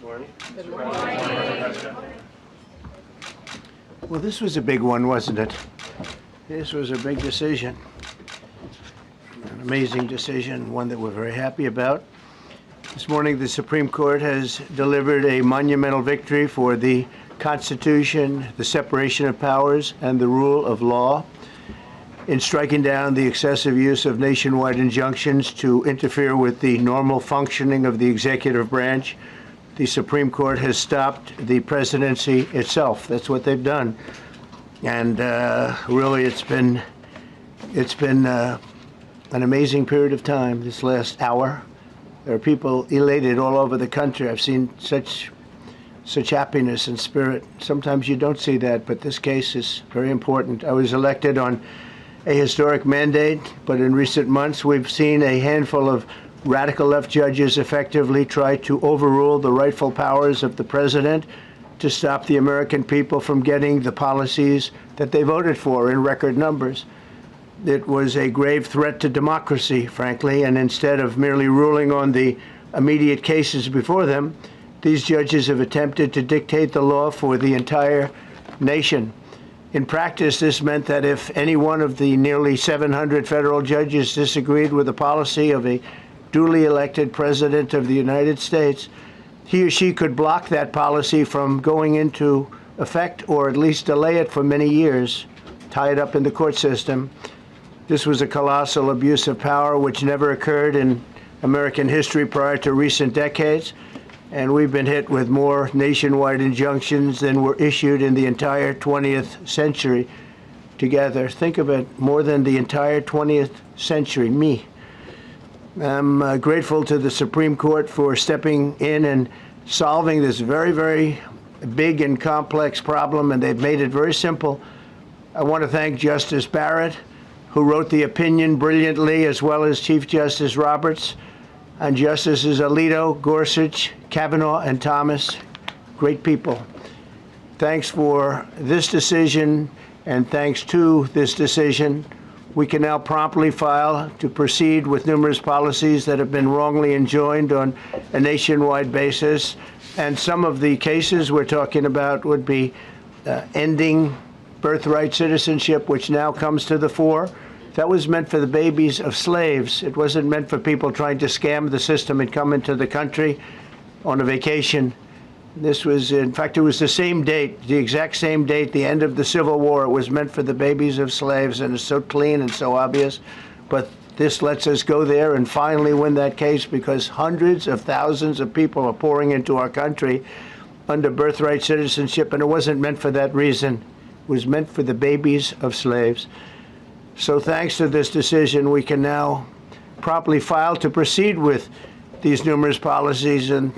Good morning. Well, this was a big one, wasn't it? This was a big decision. An amazing decision, one that we're very happy about. This morning, the Supreme Court has delivered a monumental victory for the Constitution, the separation of powers, and the rule of law in striking down the excessive use of nationwide injunctions to interfere with the normal functioning of the executive branch. The Supreme Court has stopped the presidency itself. That's what they've done. And really, it's been an amazing period of time, this last hour. There are people elated all over the country. I've seen such happiness and spirit. Sometimes you don't see that, but this case is very important. I was elected on a historic mandate, but in recent months we've seen a handful of radical left judges effectively try to overrule the rightful powers of the president to stop the American people from getting the policies that they voted for in record numbers. It was a grave threat to democracy, frankly, and instead of merely ruling on the immediate cases before them, these judges have attempted to dictate the law for the entire nation. In practice, this meant that if any one of the nearly 700 federal judges disagreed with the policy of a duly elected president of the United States, he or she could block that policy from going into effect or at least delay it for many years, tie it up in the court system. This was a colossal abuse of power which never occurred in American history prior to recent decades. And we've been hit with more nationwide injunctions than were issued in the entire 20th century together. Think of it, more than the entire 20th century, me. I'm grateful to the Supreme Court for stepping in and solving this very, very big and complex problem, and they've made it very simple. I want to thank Justice Barrett, who wrote the opinion brilliantly, as well as Chief Justice Roberts, and Justices Alito, Gorsuch, Kavanaugh, and Thomas. Great people. Thanks for this decision, and thanks to this decision, we can now promptly file to proceed with numerous policies that have been wrongly enjoined on a nationwide basis. And some of the cases we're talking about would be ending birthright citizenship, which now comes to the fore. That was meant for the babies of slaves. It wasn't meant for people trying to scam the system and come into the country on a vacation. This was, in fact, it was the same date, the exact same date, the end of the Civil War. It was meant for the babies of slaves, and it's so clean and so obvious. But this lets us go there and finally win that case, because hundreds of thousands of people are pouring into our country under birthright citizenship, and it wasn't meant for that reason. It was meant for the babies of slaves. So thanks to this decision, we can now promptly file to proceed with these numerous policies and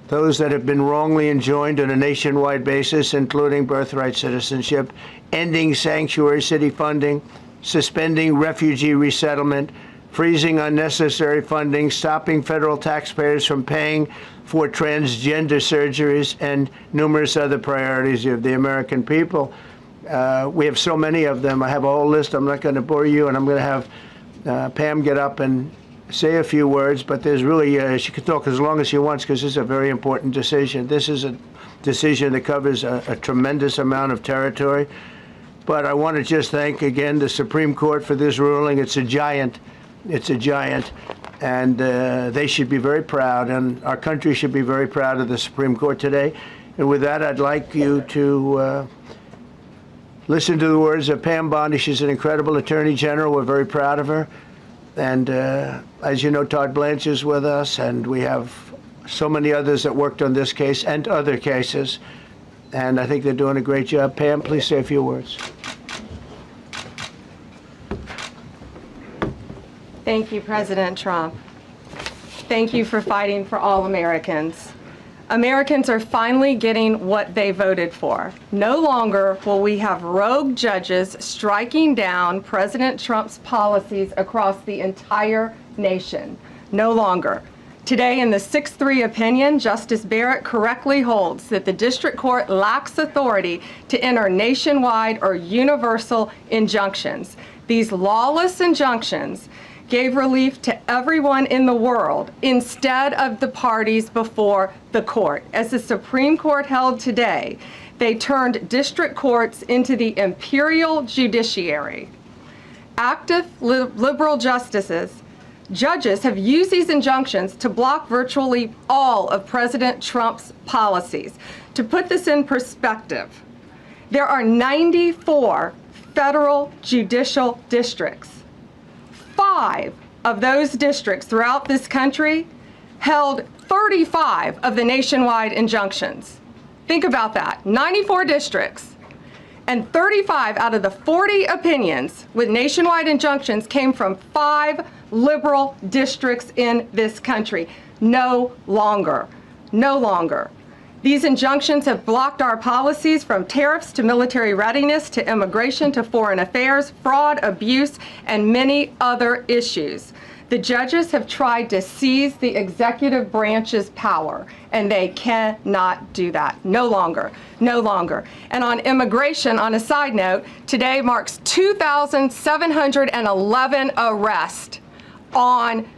those that have been wrongly enjoined on a nationwide basis, including birthright citizenship, ending sanctuary city funding, suspending refugee resettlement, freezing unnecessary funding, stopping federal taxpayers from paying for transgender surgeries, and numerous other priorities of the American people. We have so many of them. I have a whole list. I'm not going to bore you, and I'm going to have Pam get up and say a few words, but there's really, she can talk as long as she wants, because this is a very important decision. This is a decision that covers a tremendous amount of territory. But I want to just thank again the Supreme Court for this ruling. It's a giant. It's a giant. And they should be very proud, and our country should be very proud of the Supreme Court today. And with that, I'd like you to listen to the words of Pam Bondi. She's an incredible Attorney General. We're very proud of her. And as you know, Todd Blanche is with us, and we have so many others that worked on this case and other cases. And I think they're doing a great job. Pam, please say a few words. Thank you, President Trump. Thank you for fighting for all Americans. Americans are finally getting what they voted for. No longer will we have rogue judges striking down President Trump's policies across the entire nation. No longer. Today, in the 6-3 opinion, Justice Barrett correctly holds that the district court lacks authority to enter nationwide or universal injunctions. These lawless injunctions gave relief to everyone in the world instead of the parties before the court. As the Supreme Court held today, they turned district courts into the imperial judiciary. Active liberal judges have used these injunctions to block virtually all of President Trump's policies. To put this in perspective, there are 94 federal judicial districts. 5 of those districts throughout this country held 35 of the nationwide injunctions. Think about that, 94 districts, and 35 out of the 40 opinions with nationwide injunctions came from 5 liberal districts in this country. No longer. No longer. These injunctions have blocked our policies from tariffs to military readiness to immigration to foreign affairs, fraud, abuse, and many other issues. The judges have tried to seize the executive branch's power, and they cannot do that. No longer. No longer. And on immigration, on a side note, today marks 2,711 arrests on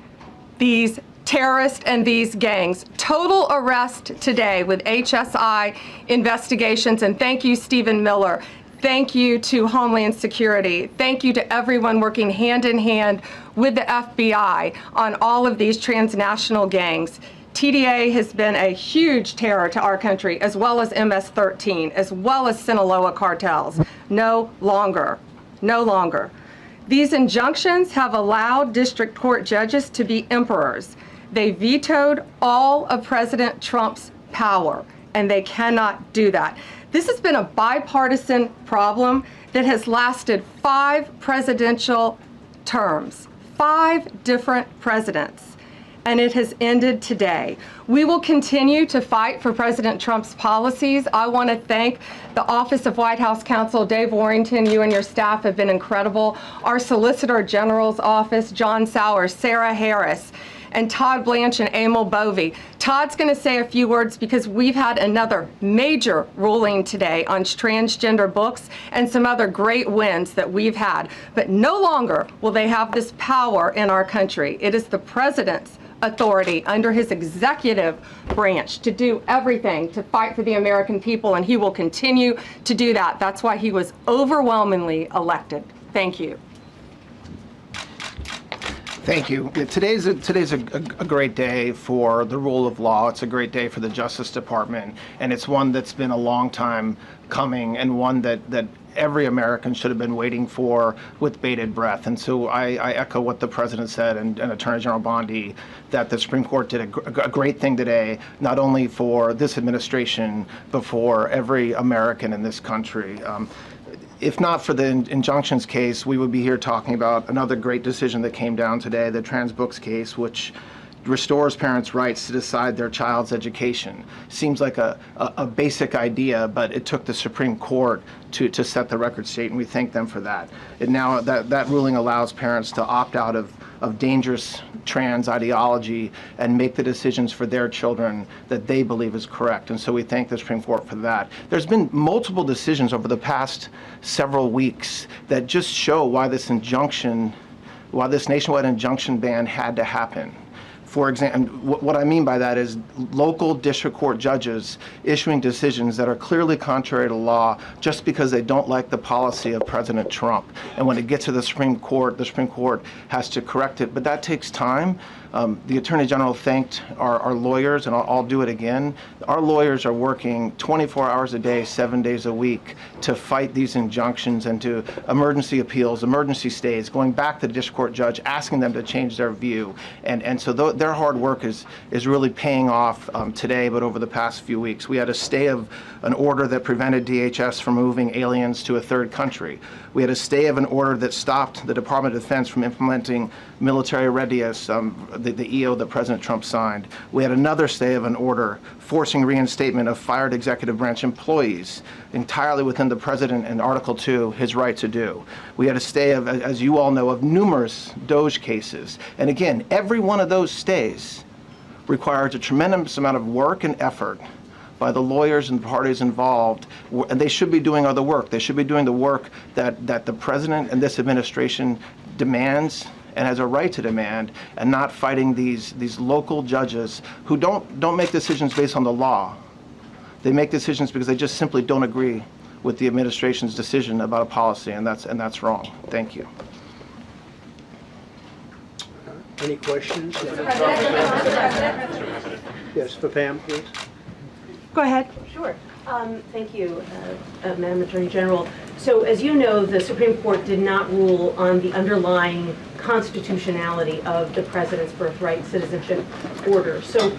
these terrorists and these gangs. Total arrest today with HSI investigations. And thank you, Stephen Miller. Thank you to Homeland Security. Thank you to everyone working hand in hand with the FBI on all of these transnational gangs. TDA has been a huge terror to our country, as well as MS-13, as well as Sinaloa cartels. No longer. No longer. These injunctions have allowed district court judges to be emperors. They vetoed all of President Trump's power, and they cannot do that. This has been a bipartisan problem that has lasted 5 presidential terms, 5 different presidents, and it has ended today. We will continue to fight for President Trump's policies. I want to thank the Office of White House Counsel, Dave Warrington. You and your staff have been incredible. Our Solicitor General's office, John Sowers, Sarah Harris, and Todd Blanche and Emil Bovey. Todd's going to say a few words because we've had another major ruling today on transgender books and some other great wins that we've had. But no longer will they have this power in our country. It is the president's authority under his executive branch to do everything to fight for the American people, and he will continue to do that. That's why he was overwhelmingly elected. Thank you. Thank you. Today's a great day for the rule of law. It's a great day for the Justice Department, and it's one that's been a long time coming, and one that every American should have been waiting for with bated breath. And so I echo what the President said and Attorney General Bondi, that the Supreme Court did a great thing today, not only for this administration, but for every American in this country. If not for the injunctions case, we would be here talking about another great decision that came down today, the trans books case, which restores parents' rights to decide their child's education. Seems like a basic idea, but it took the Supreme Court to set the record straight, and we thank them for that. And now that ruling allows parents to opt out of dangerous trans ideology and make the decisions for their children that they believe is correct. And so we thank the Supreme Court for that. There's been multiple decisions over the past several weeks that just show why this nationwide injunction ban had to happen. For example, what I mean by that is local district court judges issuing decisions that are clearly contrary to law just because they don't like the policy of President Trump. And when it gets to the Supreme Court has to correct it. But that takes time. The Attorney General thanked our lawyers, and I'll do it again. Our lawyers are working 24 hours a day, 7 days a week to fight these injunctions and to emergency appeals, emergency stays, going back to the district court judge, asking them to change their view. And so their hard work is really paying off today, but over the past few weeks. We had a stay of an order that prevented DHS from moving aliens to a third country. We had a stay of an order that stopped the Department of Defense from implementing military readiness, the EO that President Trump signed. We had another stay of an order forcing reinstatement of fired executive branch employees entirely within the President and Article 2, his right to do. We had a stay of, as you all know, of numerous DOJ cases. And again, every one of those stays requires a tremendous amount of work and effort by the lawyers and parties involved, and they should be doing other work. They should be doing the work that the President and this administration demands and has a right to demand, and not fighting these local judges who don't make decisions based on the law. They make decisions because they just simply don't agree with the administration's decision about a policy, and that's wrong. Thank you. Any questions? Yes, for Pam, please. Go ahead. Sure. Thank you, Madam Attorney General. So as you know, the Supreme Court did not rule on the underlying constitutionality of the President's birthright citizenship order. So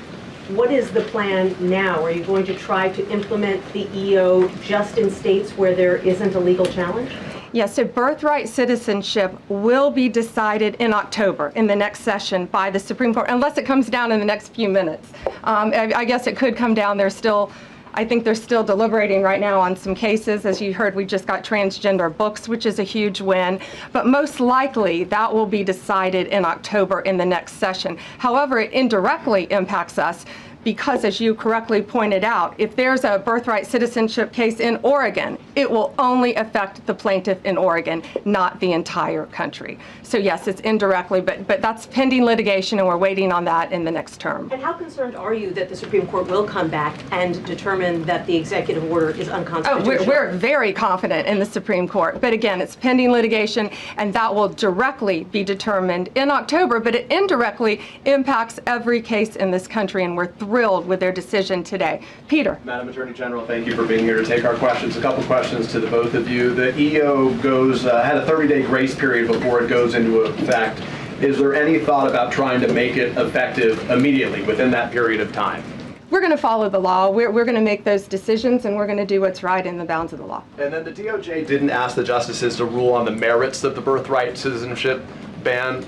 what is the plan now? Are you going to try to implement the EO just in states where there isn't a legal challenge? Yes, so birthright citizenship will be decided in October in the next session by the Supreme Court, unless it comes down in the next few minutes. I guess it could come down. I think they're still deliberating right now on some cases. As you heard, we just got transgender books, which is a huge win. But most likely, that will be decided in October in the next session. However, it indirectly impacts us because, as you correctly pointed out, if there's a birthright citizenship case in Oregon, it will only affect the plaintiff in Oregon, not the entire country. So yes, it's indirectly, but that's pending litigation, and we're waiting on that in the next term. And how concerned are you that the Supreme Court will come back and determine that the executive order is unconstitutional? Oh, we're very confident in the Supreme Court. But again, it's pending litigation, and that will directly be determined in October, but it indirectly impacts every case in this country, and we're thrilled with their decision today. Peter. Madam Attorney General, thank you for being here to take our questions. A couple questions to the both of you. The EO had a 30-day grace period before it goes into effect. Is there any thought about trying to make it effective immediately within that period of time? We're going to follow the law. We're going to make those decisions, and we're going to do what's right in the bounds of the law. And then the DOJ didn't ask the justices to rule on the merits of the birthright citizenship ban.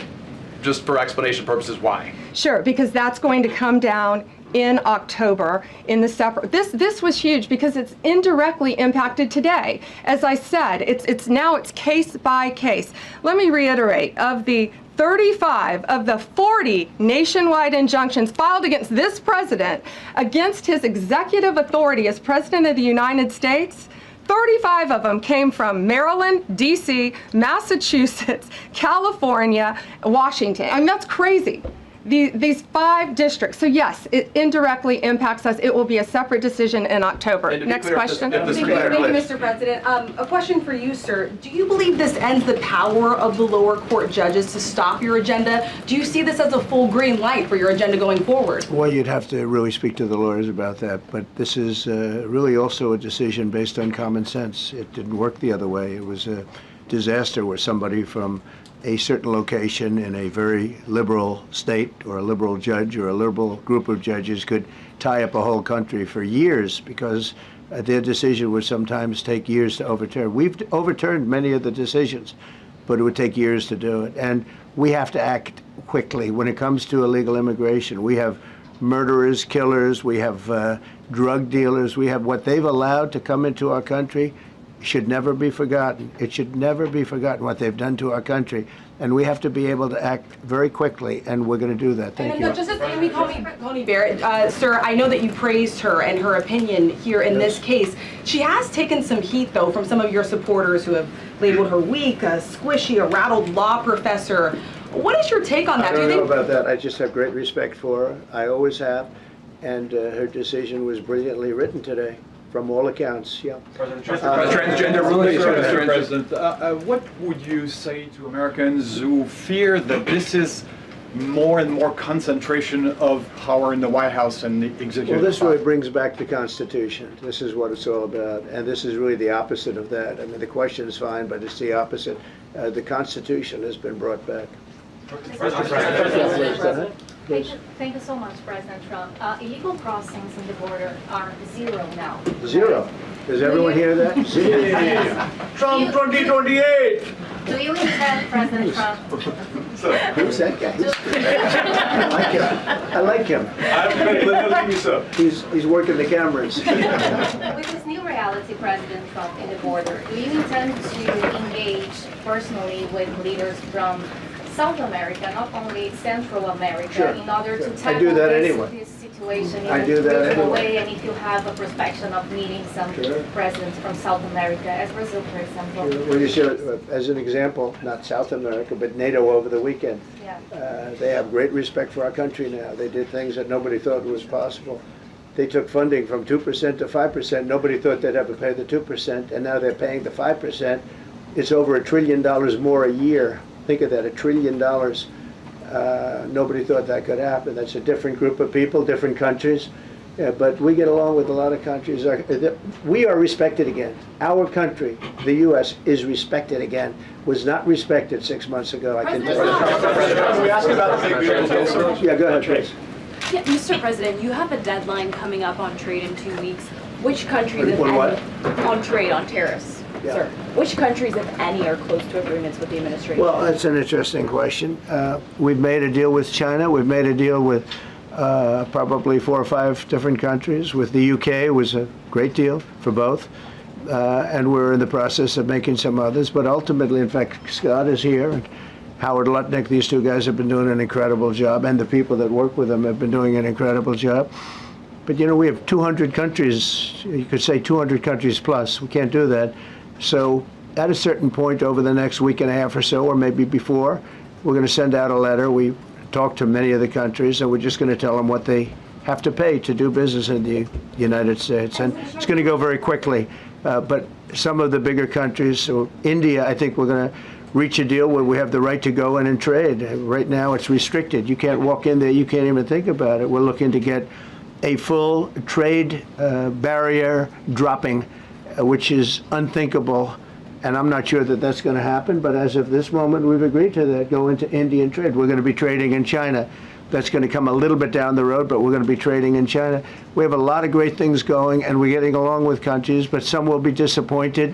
Just for explanation purposes, why? Sure, because that's going to come down in October in the separate. This was huge because it's indirectly impacted today. As I said, it's case by case. Let me reiterate, of the 35 of the 40 nationwide injunctions filed against this president, against his executive authority as President of the United States, 35 of them came from Maryland, D.C., Massachusetts, California, Washington. I mean, that's crazy. These 5 districts. So yes, it indirectly impacts us. It will be a separate decision in October. Next question. Thank you, Mr. President. A question for you, sir. Do you believe this ends the power of the lower court judges to stop your agenda? Do you see this as a full green light for your agenda going forward? Well, you'd have to really speak to the lawyers about that, but this is really also a decision based on common sense. It didn't work the other way. It was a disaster where somebody from a certain location in a very liberal state, or a liberal judge, or a liberal group of judges could tie up a whole country for years, because their decision would sometimes take years to overturn. We've overturned many of the decisions, but it would take years to do it. And we have to act quickly when it comes to illegal immigration. We have murderers, killers, we have drug dealers, we have what they've allowed to come into our country. Should never be forgotten. It should never be forgotten what they've done to our country, and we have to be able to act very quickly, and we're going to do that. Thank you. Just as Amy Coney Barrett, sir, I know that you praised her and her opinion here in this case. She has taken some heat, though, from some of your supporters who have labeled her weak, a squishy, a rattled law professor. What is your take on that? I don't know about that. I just have great respect for her. I always have, and her decision was brilliantly written today. From all accounts, yeah. Transgender rulings, Mr. President. What would you say to Americans who fear that this is more and more concentration of power in the White House and the executive? Well, this really brings back the Constitution. This is what it's all about, and this is really the opposite of that. I mean, the question is fine, but it's the opposite. The Constitution has been brought back. Thank you so much, President Trump. Illegal crossings in the border are 0 now. 0. Does everyone hear that? 0. Trump 2028. Do you intend, President Trump? Who's that guy? I like him. He's working the cameras. With this new reality, President Trump, in the border, do you intend to engage personally with leaders from South America, not only Central America, Sure. in order to I tackle do that this anyway. situation? situation I in do a that regional anyway. way, and if you have a perspective of meeting some Sure. presidents from South America, as Brazil, for example. Well, you see, as an example, not South America, but NATO over the weekend. Yeah. They have great respect for our country now. They did things that nobody thought was possible. They took funding from 2% to 5%. Nobody thought they'd ever pay the 2%, and now they're paying the 5%. It's over $1 trillion more a year. Think of that, $1 trillion. Nobody thought that could happen. That's a different group of people, different countries. Yeah, but we get along with a lot of countries. We are respected again. Our country, the U.S., is respected again. Was not respected 6 months ago, I can tell you. Can we ask about the big beautiful bill? Yeah, go ahead, please. Yeah, Mr. President, you have a deadline coming up on trade in 2 weeks. Which countries, if On any, what? on trade, on tariffs, Yeah. sir? Which countries, if any, are close to agreements with the administration? Well, that's an interesting question. We've made a deal with China. We've made a deal with probably 4 or 5 different countries. With the UK, it was a great deal for both. And we're in the process of making some others. But ultimately, in fact, Scott is here, and Howard Lutnick, these 2 guys have been doing an incredible job, and the people that work with them have been doing an incredible job. But you know, we have 200 countries, you could say 200 countries plus. We can't do that. So at a certain point over the next week and a half or so, or maybe before, we're going to send out a letter. We talked to many of the countries, and we're just going to tell them what they have to pay to do business in the United States. And it's going to go very quickly. But some of the bigger countries, so India, I think we're going to reach a deal where we have the right to go in and trade. Right now it's restricted. You can't walk in there, you can't even think about it. We're looking to get a full trade barrier dropping, which is unthinkable. And I'm not sure that that's going to happen, but as of this moment, we've agreed to that, go into Indian trade. We're going to be trading in China. That's going to come a little bit down the road, but we're going to be trading in China. We have a lot of great things going, and we're getting along with countries, but some will be disappointed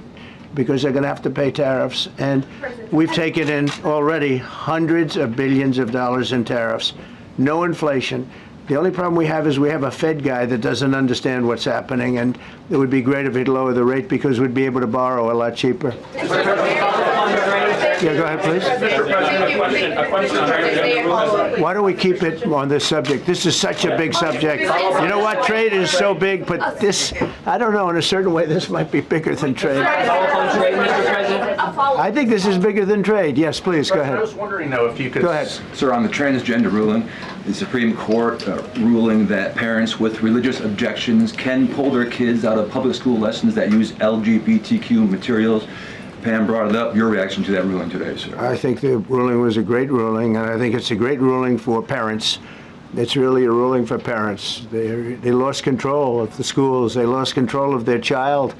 because they're going to have to pay tariffs. And we've taken in already hundreds of billions of dollars in tariffs. No inflation. The only problem we have is we have a Fed guy that doesn't understand what's happening, and it would be great if he'd lower the rate because we'd be able to borrow a lot cheaper. Yeah, go ahead, please. Mr. President, a question on transgender. Why don't we keep it on this subject? This is such a big subject. You know what? Trade is so big, but this, I don't know, in a certain way, this might be bigger than trade. I think this is bigger than trade. Yes, please, go I ahead. was wondering, though, if you could... Go ahead. Sir, on the transgender ruling, the Supreme Court ruling that parents with religious objections can pull their kids out of public school lessons that use LGBTQ materials. Pam brought it up. Your reaction to that ruling today, sir? I think the ruling was a great ruling, and I think it's a great ruling for parents. It's really a ruling for parents. They lost control of the schools. They lost control of their child.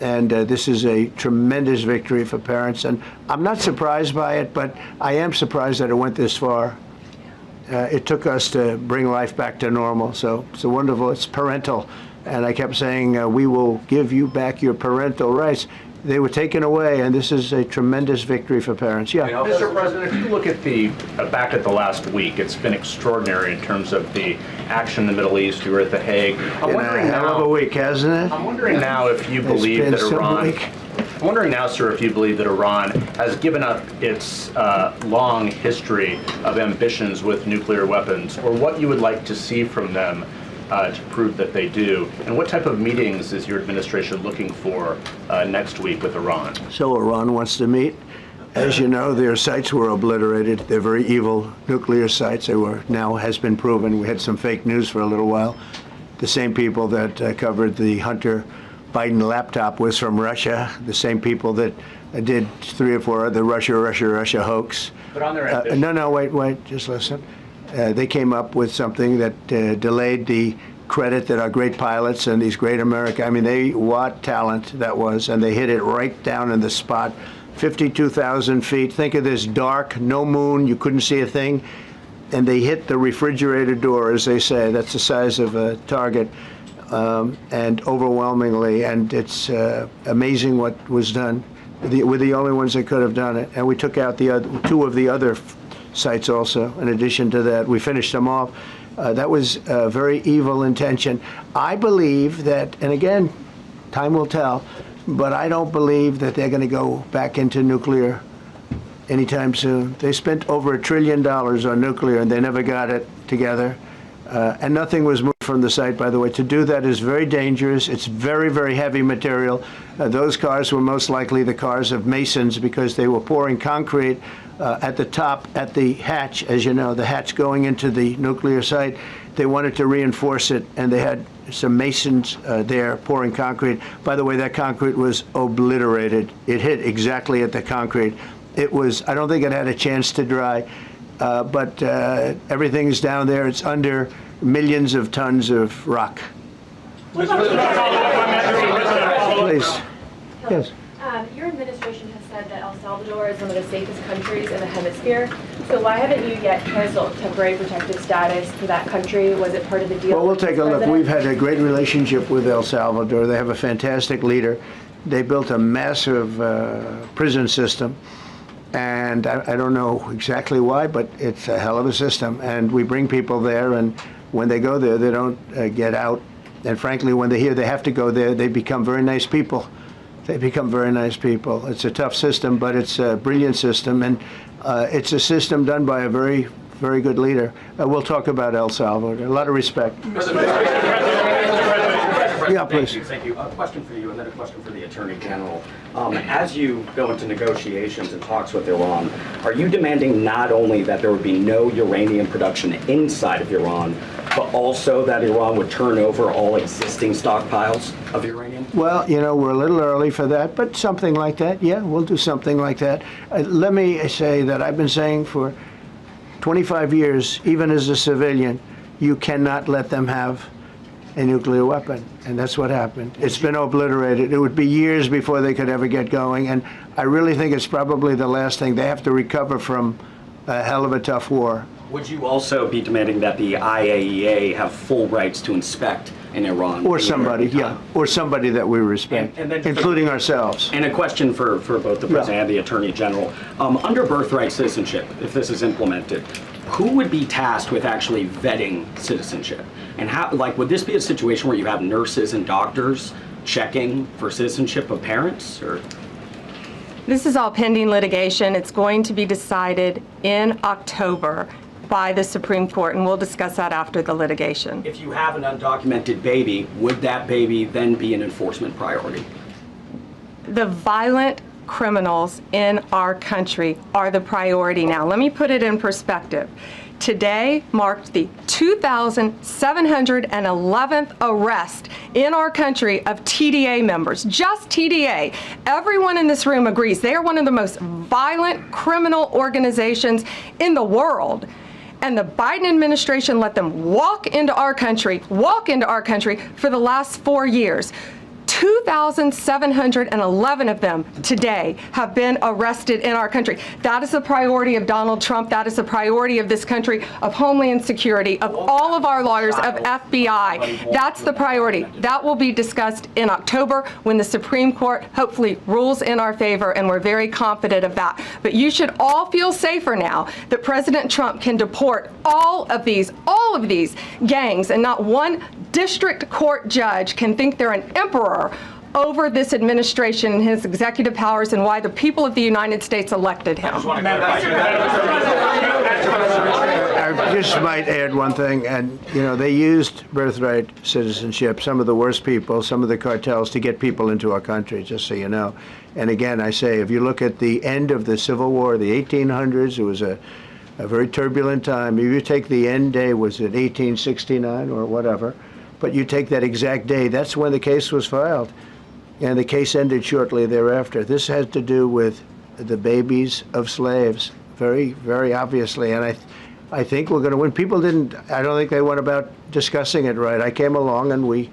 And this is a tremendous victory for parents. And I'm not surprised by it, but I am surprised that it went this far. It took us to bring life back to normal. So it's wonderful. It's parental. And I kept saying, we will give you back your parental rights. They were taken away, and this is a tremendous victory for parents. Yeah. Mr. President, if you look at the back at the last week, it's been extraordinary in terms of the action in the Middle East. You were at The Hague. I'm wondering hell of a week, hasn't it? I'm wondering now if you believe that Iran. I'm wondering now, sir, if you believe that Iran has given up its long history of ambitions with nuclear weapons, or what you would like to see from them to prove that they do, and what type of meetings is your administration looking for next week with Iran? So Iran wants to meet. As you know, their sites were obliterated. They're very evil nuclear sites. They were, now has been proven. We had some fake news for a little while. The same people that covered the Hunter Biden laptop was from Russia. The same people that did 3 or 4 other Russia hoax. But on their No, wait, just listen. They came up with something that delayed the credit that our great pilots and these great what talent that was, and they hit it right down in the spot. 52,000 feet. Think of this dark, no moon, you couldn't see a thing, and they hit the refrigerator door, as they say. That's the size of a target, and overwhelmingly, and it's amazing what was done. We're the only ones that could have done it, and we took out the other, 2 of the other sites also. In addition to that, we finished them off. That was a very evil intention. I believe that, and again, time will tell, but I don't believe that they're going to go back into nuclear anytime soon. They spent over $1 trillion on nuclear, and they never got it together, and nothing was moved. from the site, by the way. To do that is very dangerous. It's very, very heavy material. Those cars were most likely the cars of masons because they were pouring concrete at the top, at the hatch, as you know, the hatch going into the nuclear site. They wanted to reinforce it, and they had some masons there pouring concrete. By the way, that concrete was obliterated. It hit exactly at the concrete. It was, I don't think it had a chance to dry, but everything's down there. It's under millions of tons of rock. Please. Yes. Your administration has said that El Salvador is one of the safest countries in the hemisphere. So why haven't you yet canceled temporary protective status for that country? Was it part of the deal? Well, we'll take a look. We've had a great relationship with El Salvador. They have a fantastic leader. They built a massive prison system. And I don't know exactly why, but it's a hell of a system. And we bring people there, and when they go there, they don't get out. And frankly, when they hear they have to go there, they become very nice people. They become very nice people. It's a tough system, but it's a brilliant system, and it's a system done by a very, very good leader. We'll talk about El Salvador. A lot of respect. Yeah, please. Thank you. A question for you, and then a question for the Attorney General. As you go into negotiations and talks with Iran, are you demanding not only that there would be no uranium production inside of Iran, but also that Iran would turn over all existing stockpiles of uranium? Well, you know, we're a little early for that, but something like that, yeah, we'll do something like that. Let me say that I've been saying for 25 years, even as a civilian, you cannot let them have a nuclear weapon, and that's what happened. It's been obliterated. It would be years before they could ever get going, and I really think it's probably the last thing. They have to recover from a hell of a tough war. Would you also be demanding that the IAEA have full rights to inspect in Iran? Or somebody, yeah, or somebody that we respect, and then including ourselves. And a question for both the President and the Attorney General. Under birthright citizenship, if this is implemented, who would be tasked with actually vetting citizenship? And how, like, would this be a situation where you have nurses and doctors checking for citizenship of parents, or? This is all pending litigation. It's going to be decided in October by the Supreme Court, and we'll discuss that after the litigation. If you have an undocumented baby, would that baby then be an enforcement priority? The violent criminals in our country are the priority now. Let me put it in perspective. Today marked the 2,711th arrest in our country of TDA members, just TDA. Everyone in this room agrees they are one of the most violent criminal organizations in the world. And the Biden administration let them walk into our country for the last 4 years. 2,711 of them today have been arrested in our country. That is a priority of Donald Trump. That is a priority of this country, of Homeland Security, of all of our lawyers, of FBI. That's the priority. That will be discussed in October when the Supreme Court hopefully rules in our favor, and we're very confident of that. But you should all feel safer now that President Trump can deport all of these gangs, and not one district court judge can think they're an emperor over this administration and his executive powers, and why the people of the United States elected him. I just might add one thing, and you know, they used birthright citizenship, some of the worst people, some of the cartels, to get people into our country, just so you know. And again, I say, if you look at the end of the Civil War, the 1800s, it was a very turbulent time. If you take the end day, was it 1869 or whatever, but you take that exact day, that's when the case was filed. And the case ended shortly thereafter. This has to do with the babies of slaves, very, very obviously. And I think we're going to win. People didn't, I don't think they went about discussing it right. I came along and we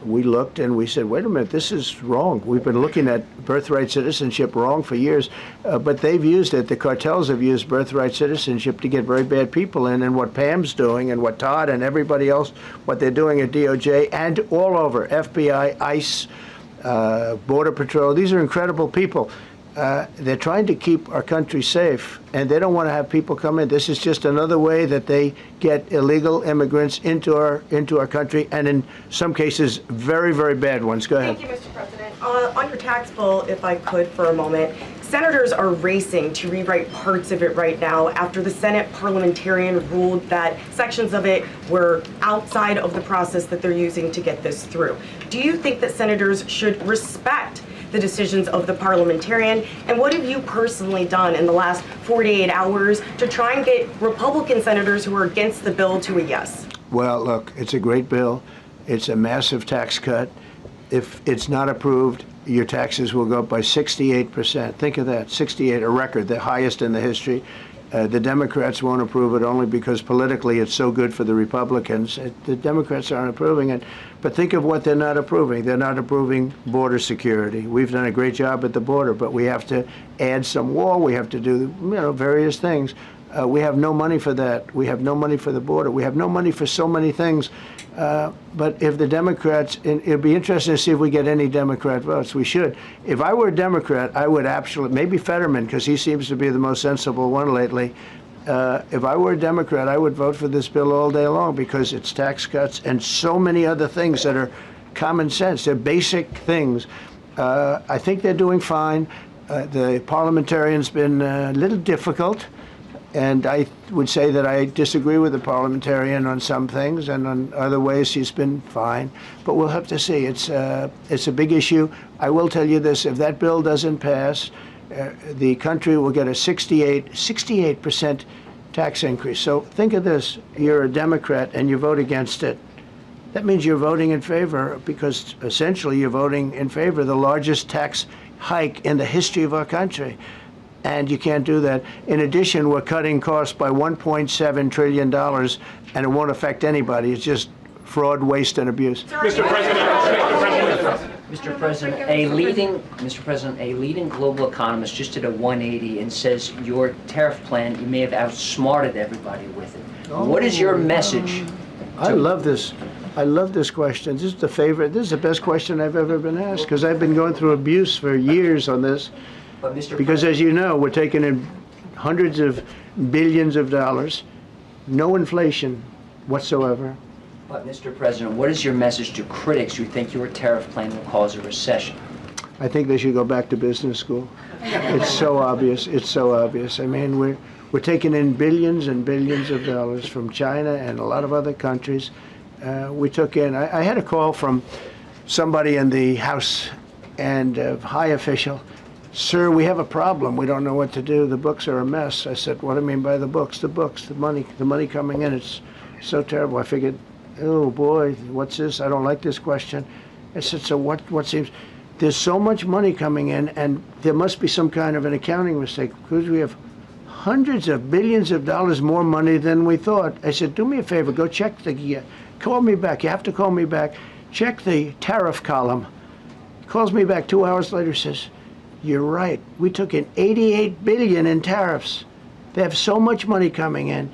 looked and we said, wait a minute, this is wrong. We've been looking at birthright citizenship wrong for years, but they've used it. The cartels have used birthright citizenship to get very bad people in, and what Pam's doing and what Todd and everybody else, what they're doing at DOJ and all over, FBI, ICE, Border Patrol, these are incredible people. They're trying to keep our country safe, and they don't want to have people come in. This is just another way that they get illegal immigrants into our country, and in some cases, very, very bad ones. Go ahead. Thank you, Mr. President. On your tax bill, if I could for a moment, senators are racing to rewrite parts of it right now after the Senate parliamentarian ruled that sections of it were outside of the process that they're using to get this through. Do you think that senators should respect the decisions of the parliamentarian? And what have you personally done in the last 48 hours to try and get Republican senators who are against the bill to a yes? Well, look, it's a great bill. It's a massive tax cut. If it's not approved, your taxes will go up by 68%. Think of that, 68, a record, the highest in the history. The Democrats won't approve it only because politically it's so good for the Republicans. The Democrats aren't approving it. But think of what they're not approving. They're not approving border security. We've done a great job at the border, but we have to add some wall. We have to do, various things. We have no money for that. We have no money for the border. We have no money for so many things. But if the Democrats, it'd be interesting to see if we get any Democrat votes. We should. If I were a Democrat, I would absolutely, maybe Fetterman, because he seems to be the most sensible one lately. If I were a Democrat, I would vote for this bill all day long because it's tax cuts and so many other things that are common sense. They're basic things. I think they're doing fine. The parliamentarian's been a little difficult. And I would say that I disagree with the parliamentarian on some things, and on other ways he's been fine. But we'll have to see. It's a big issue. I will tell you this: if that bill doesn't pass, the country will get a 68% tax increase. So think of this: you're a Democrat and you vote against it. That means you're voting in favor, because essentially you're voting in favor of the largest tax hike in the history of our country. And you can't do that. In addition, we're cutting costs by $1.7 trillion, and it won't affect anybody. It's just fraud, waste, and abuse. Mr. President, a leading global economist just did a 180 and says your tariff plan, you may have outsmarted everybody with it. What is your message? I love this. I love this question. This is the favorite. This is the best question I've ever been asked, because I've been going through abuse for years on this. Because as you know, we're taking in hundreds of billions of dollars, no inflation whatsoever. But Mr. President, what is your message to critics who think your tariff plan will cause a recession? I think they should go back to business school. It's so obvious. It's so obvious. I mean, we're taking in billions and billions of dollars from China and a lot of other countries. We took in, I had a call from somebody in the House and a high official. Sir, we have a problem. We don't know what to do. The books are a mess. I said, what do you mean by the books? The books, the money coming in. It's so terrible. I figured, oh boy, what's this? I don't like this question. I said, so what seems, there's so much money coming in, and there must be some kind of an accounting mistake, because we have hundreds of billions of dollars more money than we thought. I said, do me a favor, go check call me back. You have to call me back. Check the tariff column. He calls me back 2 hours later, says, you're right. We took in $88 billion in tariffs. They have so much money coming in.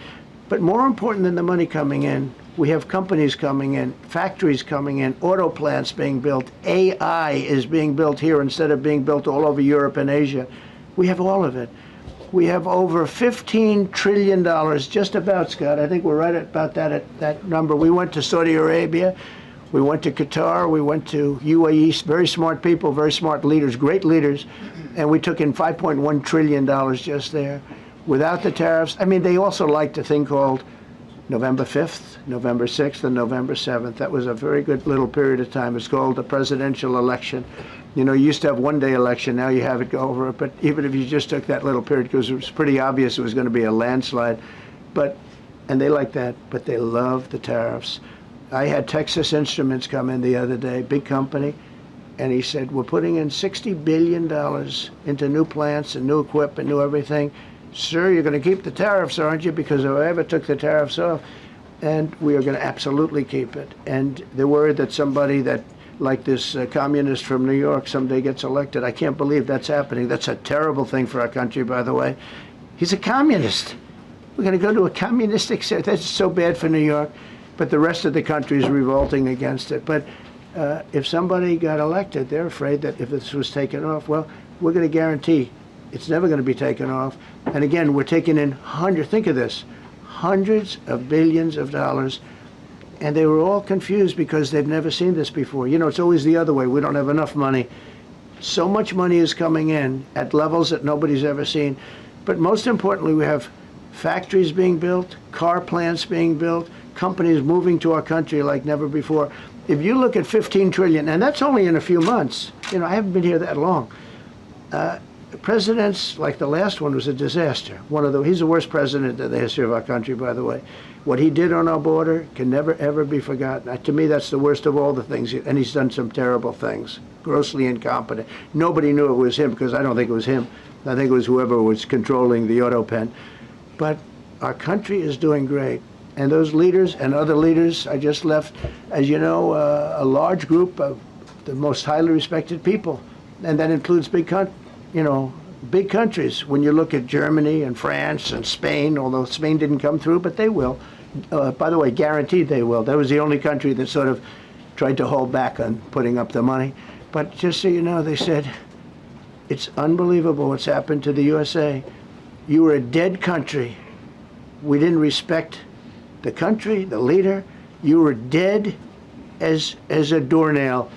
But more important than the money coming in, we have companies coming in, factories coming in, auto plants being built. AI is being built here instead of being built all over Europe and Asia. We have all of it. We have over $15 trillion, just about, Scott. I think we're right about that number. We went to Saudi Arabia. We went to Qatar, we went to UAE, very smart people, very smart leaders, great leaders, and we took in $5.1 trillion just there. Without the tariffs, I mean, they also liked a thing called November 5th, November 6th, and November 7th. That was a very good little period of time. It's called the presidential election. You know, you used to have one-day election, now you have it go over it, but even if you just took that little period, because it was pretty obvious it was going to be a landslide, and they like that, but they love the tariffs. I had Texas Instruments come in the other day, big company, and he said, we're putting in $60 billion into new plants and new equipment, new everything. Sir, you're going to keep the tariffs, aren't you? Because if I ever took the tariffs off, and we are going to absolutely keep it. And they're worried that somebody that, like this communist from New York, someday gets elected. I can't believe that's happening. That's a terrible thing for our country, by the way. He's a communist. We're going to go to a communistic state. That's so bad for New York. But the rest of the country is revolting against it. But if somebody got elected, they're afraid that if this was taken off, well, we're going to guarantee it's never going to be taken off. And again, we're taking in think of this, hundreds of billions of dollars. And they were all confused because they've never seen this before. You know, it's always the other way. We don't have enough money. So much money is coming in at levels that nobody's ever seen. But most importantly, we have factories being built, car plants being built, companies moving to our country like never before. If you look at 15 trillion, and that's only in a few months, you know, I haven't been here that long. Presidents like the last one was a disaster. He's the worst president in the history of our country, by the way. What he did on our border can never, ever be forgotten. To me, that's the worst of all the things, and he's done some terrible things, grossly incompetent. Nobody knew it was him, because I don't think it was him. I think it was whoever was controlling the auto pen. But our country is doing great. And those leaders and other leaders I just left, as you know, a large group of the most highly respected people. And that includes big countries. When you look at Germany and France and Spain, although Spain didn't come through, but they will. By the way, guaranteed they will. That was the only country that sort of tried to hold back on putting up the money. But just so you know, they said, it's unbelievable what's happened to the USA. You were a dead country. We didn't respect the country, the leader. You were dead as a doornail.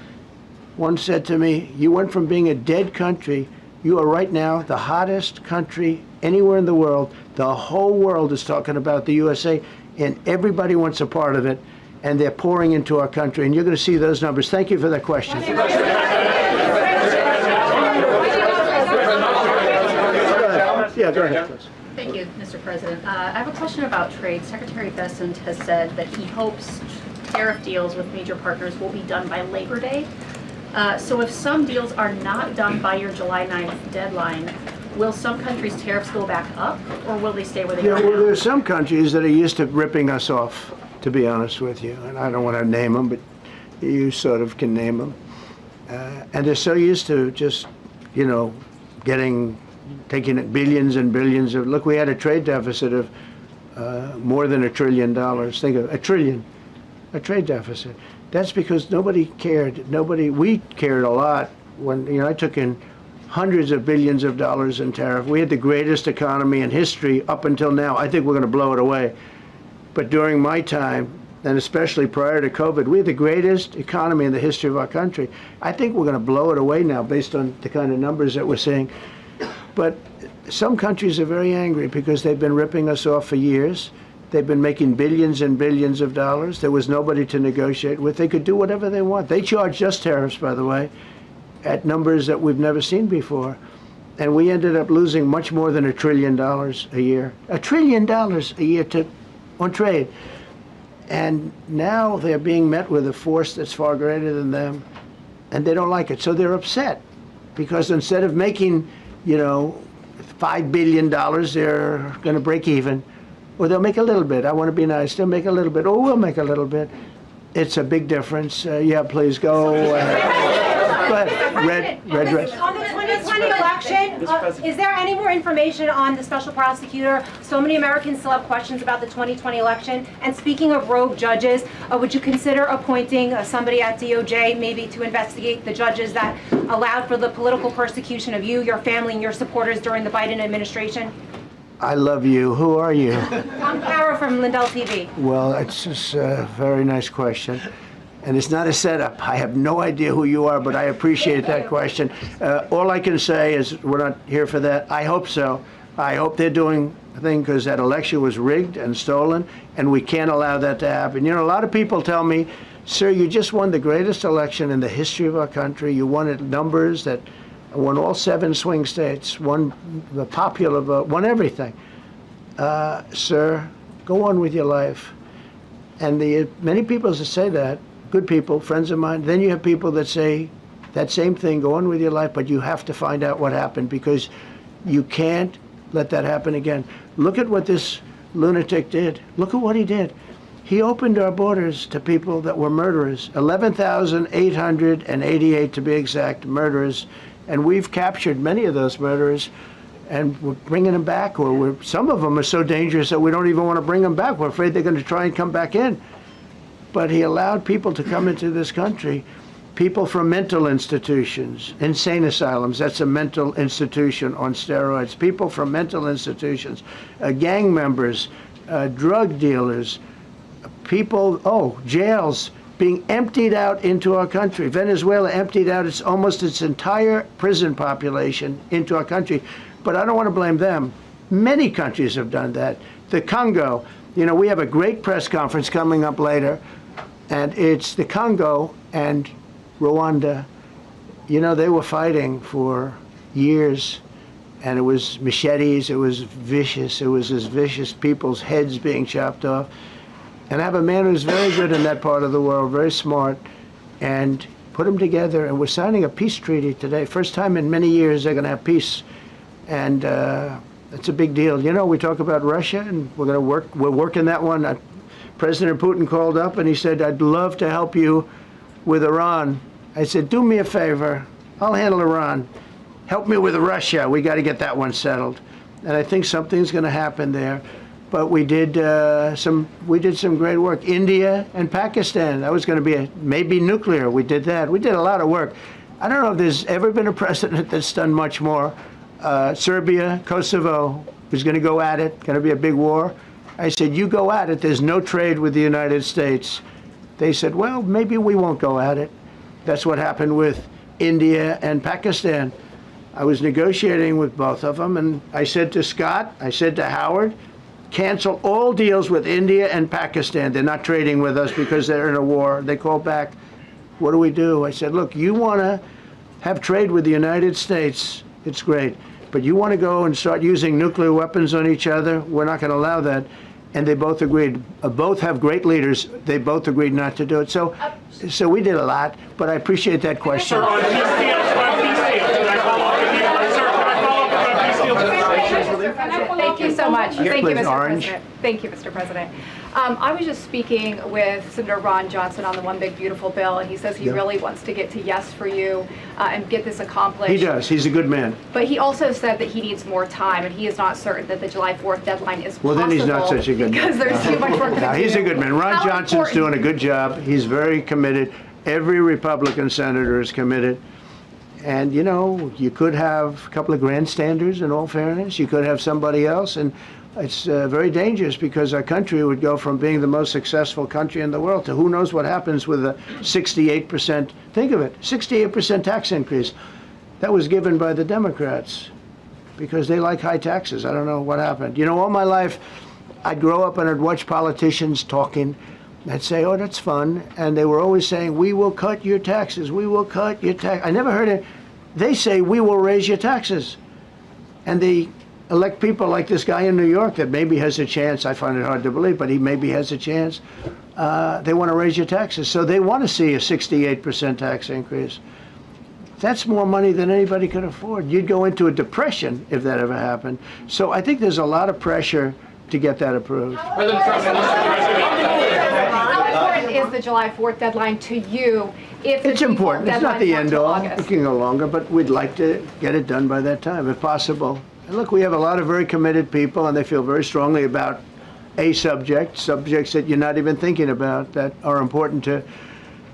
One said to me, you went from being a dead country, you are right now the hottest country anywhere in the world. The whole world is talking about the USA, and everybody wants a part of it, and they're pouring into our country, and you're going to see those numbers. Thank you for that question. Yeah, go ahead, please. Thank you, Mr. President. I have a question about trade. Secretary Bessent has said that he hopes tariff deals with major partners will be done by Labor Day. So if some deals are not done by your July 9th deadline, will some countries' tariffs go back up, or will they stay where they are now? Well, there are some countries that are used to ripping us off, to be honest with you. And I don't want to name them, but you sort of can name them. And they're so used to just, taking it billions and billions of, look, we had a trade deficit of more than $1 trillion. Think of a trillion, a trade deficit. That's because nobody cared. We cared a lot when, I took in hundreds of billions of dollars in tariff. We had the greatest economy in history up until now. I think we're going to blow it away. But during my time, and especially prior to COVID, we had the greatest economy in the history of our country. I think we're going to blow it away now based on the kind of numbers that we're seeing. But some countries are very angry because they've been ripping us off for years. They've been making billions and billions of dollars. There was nobody to negotiate with. They could do whatever they want. They charged us tariffs, by the way, at numbers that we've never seen before. And we ended up losing much more than $1 trillion a year. $1 trillion a year on trade. And now they're being met with a force that's far greater than them, and they don't like it. So they're upset because instead of making, $5 billion, they're going to break even. Or they'll make a little bit. I want to be nice. They'll make a little bit. Or we'll make a little bit. It's a big difference. Yeah, please go. Go ahead. Red dress. On the 2020 election, is there any more information on the special prosecutor? So many Americans still have questions about the 2020 election. And speaking of rogue judges, would you consider appointing somebody at DOJ maybe to investigate the judges that allowed for the political persecution of you, your family, and your supporters during the Biden administration? I love you. Who are you? I'm Kara from Lindell TV. Well, it's just a very nice question. And it's not a setup. I have no idea who you are, but I appreciate that question. All I can say is we're not here for that. I hope so. I hope they're doing a thing because that election was rigged and stolen, and we can't allow that to happen. A lot of people tell me, sir, you just won the greatest election in the history of our country. You won at numbers that won all 7 swing states, won the popular vote, won everything. Sir, go on with your life. And many people that say that, good people, friends of mine, then you have people that say that same thing, go on with your life, but you have to find out what happened because you can't let that happen again. Look at what this lunatic did. Look at what he did. He opened our borders to people that were murderers, 11,888 to be exact, murderers. And we've captured many of those murderers, and we're bringing them back, or some of them are so dangerous that we don't even want to bring them back. We're afraid they're going to try and come back in. But he allowed people to come into this country, people from mental institutions, insane asylums, that's a mental institution on steroids, people from mental institutions, gang members, drug dealers, people, jails, being emptied out into our country. Venezuela emptied out almost its entire prison population into our country. But I don't want to blame them. Many countries have done that. The Congo, you know, we have a great press conference coming up later, and it's the Congo and Rwanda. You know, they were fighting for years, and it was machetes, it was vicious, it was as vicious, people's heads being chopped off. And I have a man who's very good in that part of the world, very smart, and put them together, and we're signing a peace treaty today. First time in many years they're going to have peace, and it's a big deal. You know, we talk about Russia, and we're working that one. President Putin called up and he said, I'd love to help you with Iran. I said, do me a favor, I'll handle Iran. Help me with Russia, we got to get that one settled. And I think something's going to happen there. But we did some great work. India and Pakistan, that was going to be maybe nuclear. We did that. We did a lot of work. I don't know if there's ever been a president that's done much more. Serbia, Kosovo was going to go at it, going to be a big war. I said, you go at it. There's no trade with the United States. They said, well, maybe we won't go at it. That's what happened with India and Pakistan. I was negotiating with both of them, and I said to Scott, I said to Howard, cancel all deals with India and Pakistan. They're not trading with us because they're in a war. They called back, what do we do? I said, look, you want to have trade with the United States, it's great. But you want to go and start using nuclear weapons on each other? We're not going to allow that. And they both agreed. Both have great leaders. They both agreed not to do it. So we did a lot, but I appreciate that question. Thank you so much. Thank you, Mr. Orange. President. Thank you, Mr. President. I was just speaking with Senator Ron Johnson on the One Big Beautiful Bill, and he says he really wants to get to yes for you and get this accomplished. He does. He's a good man. But he also said that he needs more time, and he is not certain that the July 4th deadline is possible. Well, then he's not such a good man. Because there's too much work to do. He's a good man. Ron How Johnson's important- doing a good job. He's very committed. Every Republican senator is committed. And, you know, you could have a couple of grandstanders, in all fairness. You could have somebody else. And it's very dangerous because our country would go from being the most successful country in the world to who knows what happens with a 68%, think of it, 68% tax increase. That was given by the Democrats because they like high taxes. I don't know what happened. You know, all my life, I'd grow up and I'd watch politicians talking. I'd say, oh, that's fun. And they were always saying, we will cut your taxes. We will cut your tax. I never heard it. They say, we will raise your taxes. And they elect people like this guy in New York that maybe has a chance. I find it hard to believe, but he maybe has a chance. They want to raise your taxes. So they want to see a 68% tax increase. That's more money than anybody could afford. You'd go into a depression if that ever happened. So I think there's a lot of pressure to get that approved. How important is the July 4th deadline to you? If It's important. It's not the end all. August? It can go longer, but we'd like to get it done by that time, if possible. And look, we have a lot of very committed people, and they feel very strongly about a subjects that you're not even thinking about that are important to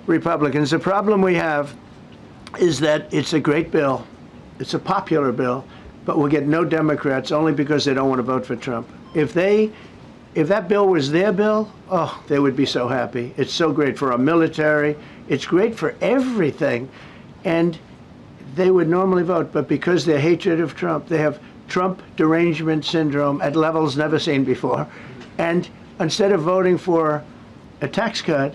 Republicans. The problem we have is that it's a great bill. It's a popular bill, but we'll get no Democrats only because they don't want to vote for Trump. If that bill was their bill, oh, they would be so happy. It's so great for our military. It's great for everything. And they would normally vote, but because their hatred of Trump, they have Trump derangement syndrome at levels never seen before. And instead of voting for a tax cut,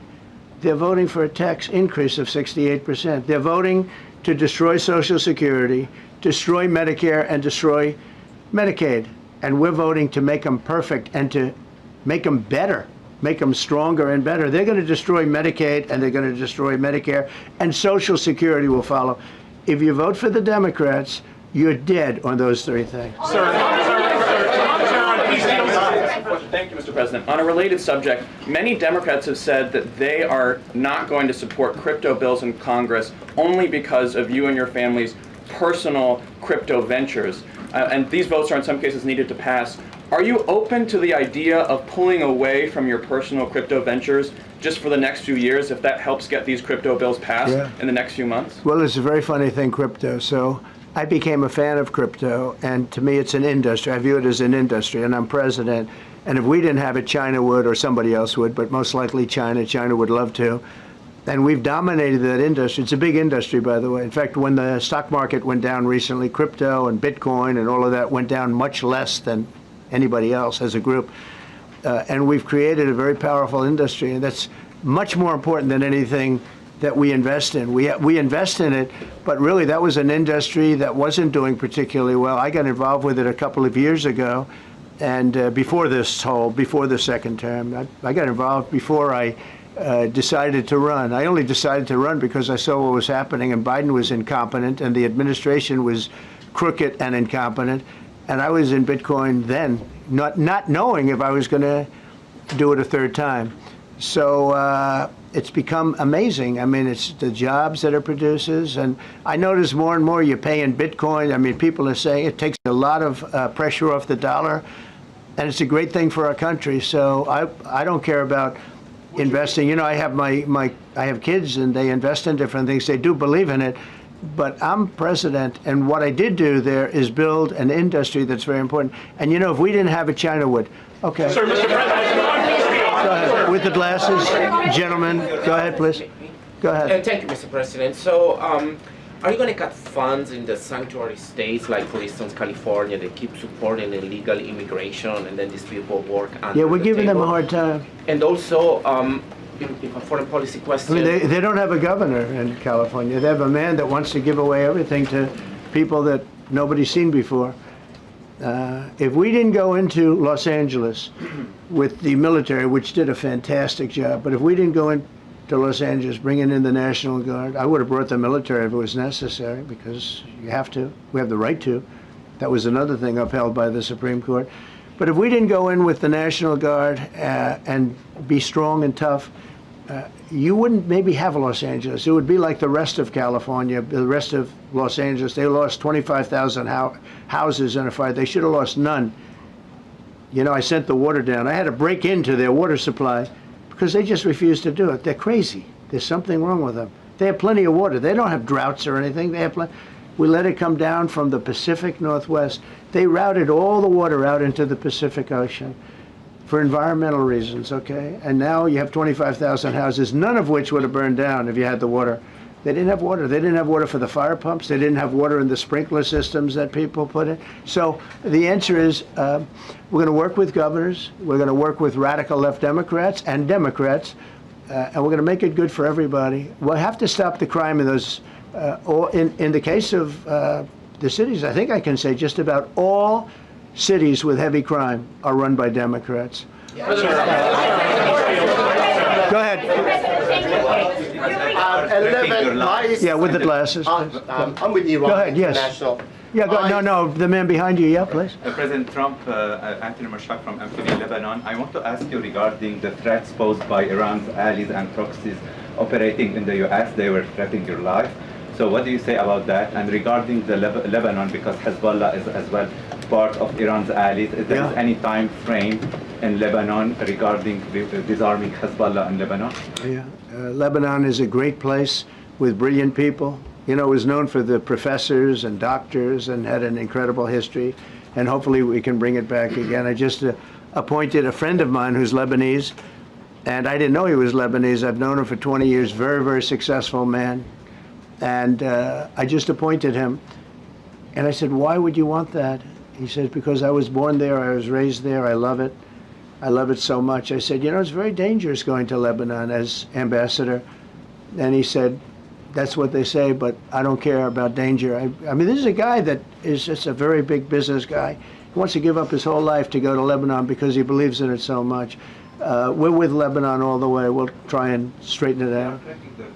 they're voting for a tax increase of 68%. They're voting to destroy Social Security, destroy Medicare, and destroy Medicaid. And we're voting to make them perfect and to make them better, make them stronger and better. They're going to destroy Medicaid, and they're going to destroy Medicare, and Social Security will follow. If you vote for the Democrats, you're dead on those three things. Thank you, Mr. President. On a related subject, many Democrats have said that they are not going to support crypto bills in Congress only because of you and your family's personal crypto ventures. And these votes are in some cases needed to pass. Are you open to the idea of pulling away from your personal crypto ventures just for the next few years if that helps get these crypto bills passed in the next few months? Well, it's a very funny thing, crypto. So I became a fan of crypto, and to me it's an industry. I view it as an industry, and I'm president. And if we didn't have it, China would, or somebody else would, but most likely China. China would love to. And we've dominated that industry. It's a big industry, by the way. In fact, when the stock market went down recently, crypto and Bitcoin and all of that went down much less than anybody else as a group. And we've created a very powerful industry, and that's much more important than anything that we invest in. We invest in it, but really that was an industry that wasn't doing particularly well. I got involved with it a couple of years ago, and before the second term. I got involved before I decided to run. I only decided to run because I saw what was happening, and Biden was incompetent, and the administration was crooked and incompetent, and I was in Bitcoin then, not knowing if I was going to do it a third time. So it's become amazing. I mean, it's the jobs that it produces, and I notice more and more you pay in Bitcoin. I mean, people are saying it takes a lot of pressure off the dollar, and it's a great thing for our country. So I don't care about investing. You know, I have I have kids, and they invest in different things. They do believe in it, but I'm president, and what I did do there is build an industry that's very important. And you know, if we didn't have it, China would. Okay. Sir, Mr. President, go ahead. With the glasses, gentlemen. Go ahead, please. Go ahead. Thank you, Mr. President. So, are you going to cut funds in the sanctuary states, like for instance California, they keep supporting illegal immigration, and then these people work under Yeah, we're the giving them a table? hard time. And also, in a foreign policy I question. mean, they don't have a governor in California. They have a man that wants to give away everything to people that nobody's seen before. If we didn't go into Los Angeles with the military, which did a fantastic job, but if we didn't go into Los Angeles bringing in the National Guard, I would have brought the military if it was necessary, because you have to. We have the right to. That was another thing upheld by the Supreme Court. But if we didn't go in with the National Guard and be strong and tough, you wouldn't maybe have Los Angeles. It would be like the rest of California, the rest of Los Angeles. They lost 25,000 houses in a fire. They should have lost none. You know, I sent the water down. I had to break into their water supply because they just refused to do it. They're crazy. There's something wrong with them. They have plenty of water. They don't have droughts or anything. They have plenty. We let it come down from the Pacific Northwest. They routed all the water out into the Pacific Ocean for environmental reasons, okay? And now you have 25,000 houses, none of which would have burned down if you had the water. They didn't have water. They didn't have water for the fire pumps. They didn't have water in the sprinkler systems that people put in. So the answer is we're going to work with governors. We're going to work with radical left Democrats and Democrats, and we're going to make it good for everybody. We'll have to stop the crime in those, or in the case of the cities, I think I can say just about all cities with heavy crime are run by Democrats. Go ahead. 11 lies. Yeah, with the glasses. I'm with Iran. Go ahead, yes. International. Yeah, no, the man behind you, yeah, please. President Trump, Anthony Marshak from Amphibia, Lebanon. I want to ask you regarding the threats posed by Iran's allies and proxies operating in the U.S. They were threatening your life. So what do you say about that? And regarding the Lebanon, because Hezbollah is as well part of Iran's allies, is there any time frame in Lebanon regarding disarming Hezbollah in Lebanon? Yeah, Lebanon is a great place with brilliant people. You know, it was known for the professors and doctors and had an incredible history, and hopefully we can bring it back again. I just appointed a friend of mine who's Lebanese, and I didn't know he was Lebanese. I've known him for 20 years, very, very successful man. And I just appointed him. And I said, why would you want that? He said, because I was born there, I was raised there, I love it. I love it so much. I said, you know, it's very dangerous going to Lebanon as ambassador. And he said, that's what they say, but I don't care about danger. I mean, this is a guy that is just a very big business guy. He wants to give up his whole life to go to Lebanon because he believes in it so much. We're with Lebanon all the way. We'll try and straighten it out.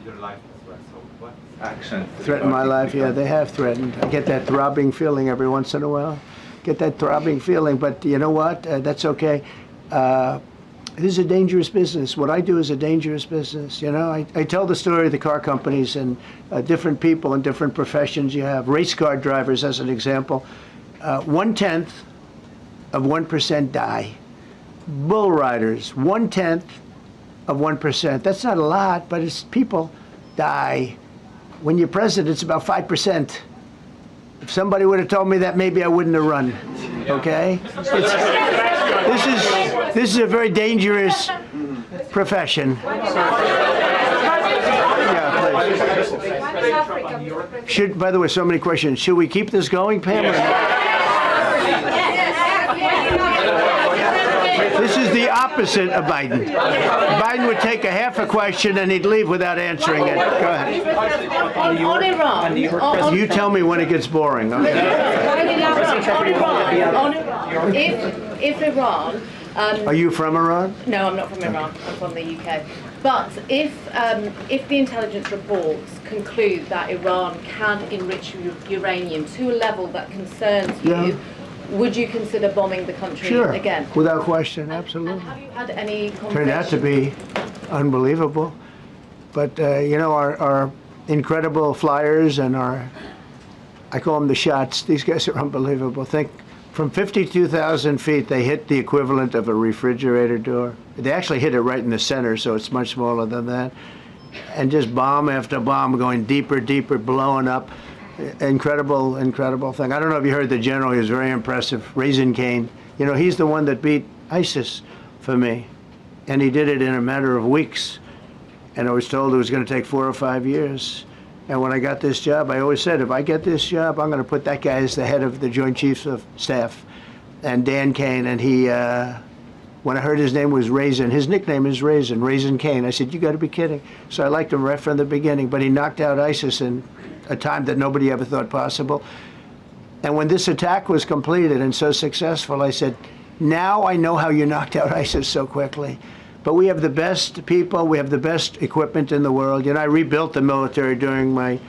Your life as well. So what actions? Threaten my life? Yeah, they have threatened. I get that throbbing feeling every once in a while. Get that throbbing feeling, but you know what? That's okay. This is a dangerous business. What I do is a dangerous business. You know, I tell the story of the car companies and different people in different professions you have. Race car drivers, as an example. 1/10 of 1% die. Bull riders, 1/10 of 1%. That's not a lot, but it's people die. When you're president, it's about 5%. If somebody would have told me that, maybe I wouldn't have run. Okay? This is a very dangerous profession. By the way, so many questions. Should we keep this going, Pam? Or not? This is the opposite of Biden. Biden would take a half a question and he'd leave without answering it. Go ahead. On Iran. You tell me when it gets boring. Okay. If Iran. Are you from Iran? No, I'm not from Iran. I'm from the UK. But if the intelligence reports conclude that Iran can enrich uranium to a level that concerns you, would you consider bombing the country again? Without question, absolutely. And have you had any conversations? Turned out to be unbelievable. But, you know, our incredible flyers and I call them the shots, these guys are unbelievable. Think, from 52,000 feet, they hit the equivalent of a refrigerator door. They actually hit it right in the center, so it's much smaller than that. And just bomb after bomb going deeper, deeper, blowing up. Incredible, incredible thing. I don't know if you heard the general, he was very impressive. Raisin Cane. You know, he's the one that beat ISIS for me. And he did it in a matter of weeks. And I was told it was going to take 4 or 5 years. And when I got this job, I always said, if I get this job, I'm going to put that guy as the head of the Joint Chiefs of Staff. And Dan Kane, and he, when I heard his name was Raisin, his nickname is Raisin Cane. I said, you got to be kidding. So I liked him right from the beginning. But he knocked out ISIS in a time that nobody ever thought possible. And when this attack was completed and so successful, I said, now I know how you knocked out ISIS so quickly. But we have the best people, we have the best equipment in the world. You know, I rebuilt the military during my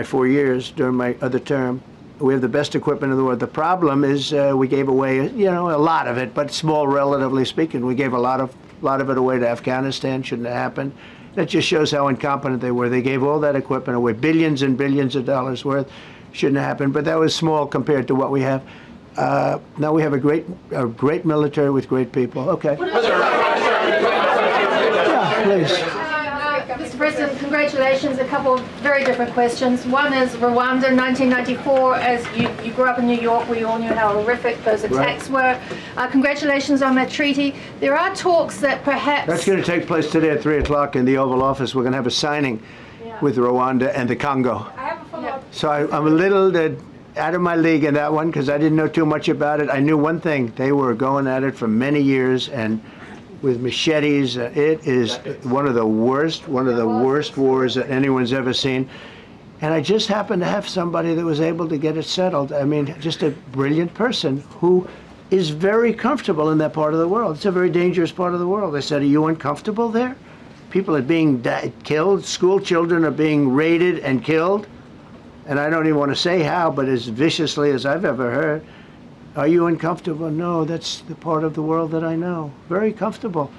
4 years, during my other term. We have the best equipment in the world. The problem is we gave away, you know, a lot of it, but small relatively speaking. We gave a lot of it away to Afghanistan. Shouldn't have happened. That just shows how incompetent they were. They gave all that equipment away, billions and billions of dollars worth. Shouldn't have happened, but that was small compared to what we have. Now we have a great military with great people. Okay. Yeah, please. Mr. President, congratulations. A couple of very different questions. One is Rwanda, 1994. As you grew up in New York, we all knew how horrific those attacks were. Congratulations on that treaty. There are talks that perhaps... That's going to take place today at 3 o'clock in the Oval Office. We're going to have a signing with Rwanda and the Congo. I have a follow-up. So I'm a little out of my league in that one because I didn't know too much about it. I knew one thing. They were going at it for many years and with machetes. It is one of the worst wars that anyone's ever seen. And I just happened to have somebody that was able to get it settled. I mean, just a brilliant person who is very comfortable in that part of the world. It's a very dangerous part of the world. I said, are you uncomfortable there? People are being killed. School children are being raided and killed. And I don't even want to say how, but as viciously as I've ever heard. Are you uncomfortable? No, that's the part of the world that I know. Very comfortable.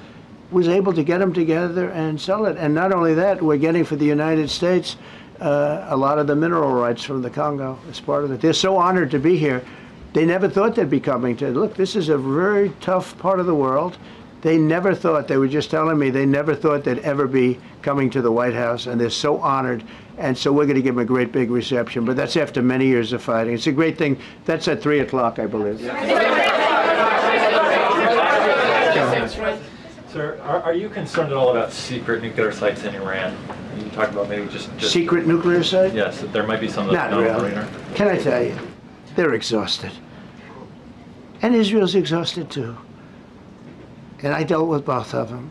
Was able to get them together and sell it. And not only that, we're getting for the United States a lot of the mineral rights from the Congo as part of it. They're so honored to be here. They never thought they'd be coming to, look, this is a very tough part of the world. They never thought, they were just telling me, they never thought they'd ever be coming to the White House, and they're so honored. And so we're going to give them a great big reception, but that's after many years of fighting. It's a great thing. That's at 3 o'clock, I believe. Sir, are you concerned at all about secret nuclear sites in Iran? You talk about maybe just secret nuclear sites? Yes, there might be some that not really. Can I tell you? They're exhausted. And Israel's exhausted too. And I dealt with both of them.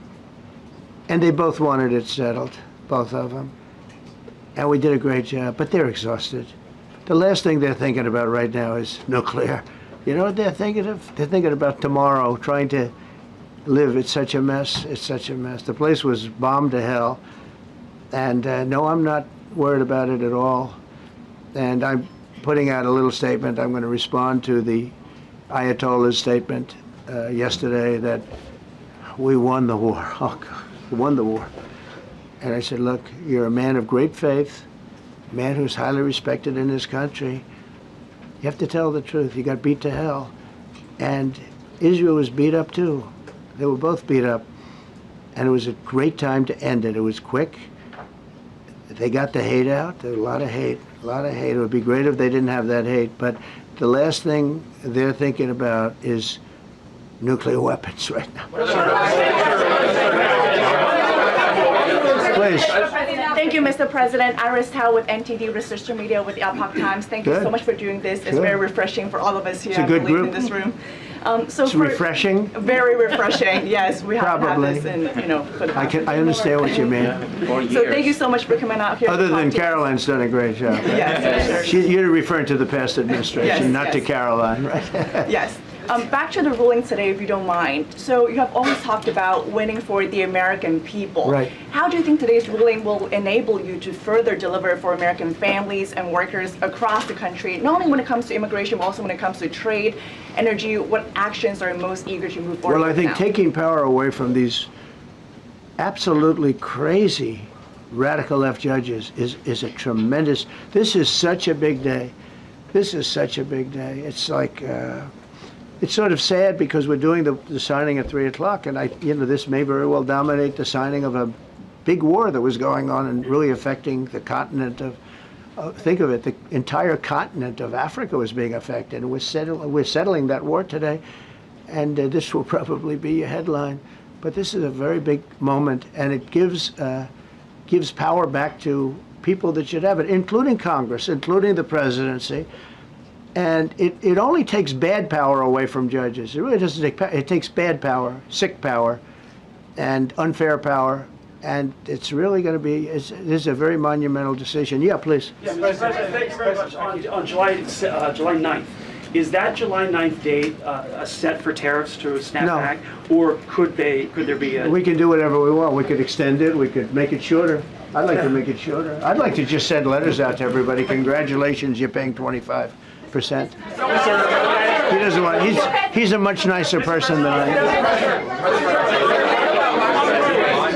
And they both wanted it settled, both of them. And we did a great job, but they're exhausted. The last thing they're thinking about right now is nuclear. You know what they're thinking of? They're thinking about tomorrow, trying to live. It's such a mess. It's such a mess. The place was bombed to hell. And no, I'm not worried about it at all. And I'm putting out a little statement. I'm going to respond to the Ayatollah's statement yesterday that we won the war. Oh, God, we won the war. And I said, look, you're a man of great faith, a man who's highly respected in this country. You have to tell the truth. You got beat to hell. And Israel was beat up too. They were both beat up. And it was a great time to end it. It was quick. They got the hate out. There was a lot of hate, a lot of hate. It would be great if they didn't have that hate. But the last thing they're thinking about is nuclear weapons right now. please. Thank you, Mr. President. Iris Tao with NTD Research Media with the Epoch Times. Thank you Good. so much for doing this. It's Good. very refreshing for all of us here, It's a I good believe, group. in this room. It's refreshing. Very refreshing. Yes, we haven't Probably. had this in, for the past I understand what you mean. So thank you so much for coming out here. Other to talk than to us. Caroline's done a great job. Yes. You're referring to the past administration, Yes, not to yes. Caroline, right? Yes. Back to the ruling today, if you don't mind. So you have always talked about winning for the American people. Right. How do you think today's ruling will enable you to further deliver for American families and workers across the country, not only when it comes to immigration, but also when it comes to trade, energy? What actions are you most eager to move forward Well, I with think now? taking power away from these absolutely crazy radical left judges is a tremendous, this is such a big day. This is such a big day. It's like, it's sort of sad because we're doing the signing at 3 o'clock, and this may very well dominate the signing of a big war that was going on and really affecting the continent of, think of it, the entire continent of Africa was being affected. And we're settling that war today, and this will probably be a headline. But this is a very big moment, and it gives power back to people that should have it, including Congress, including the presidency. And it only takes bad power away from judges. It really doesn't take power. It takes bad power, sick power, and unfair power. And it's really going to be, this is a very monumental decision. Yeah, please. Yeah, Mr. President, thank you very much. On July 9th, is that July 9th date set for tariffs to snap No. back? Or could there be a... We can do whatever we want. We could extend it. We could make it shorter. I'd like to make it shorter. I'd like to just send letters out to everybody. Congratulations, you're paying 25%. He doesn't want, he's a much nicer person than I am.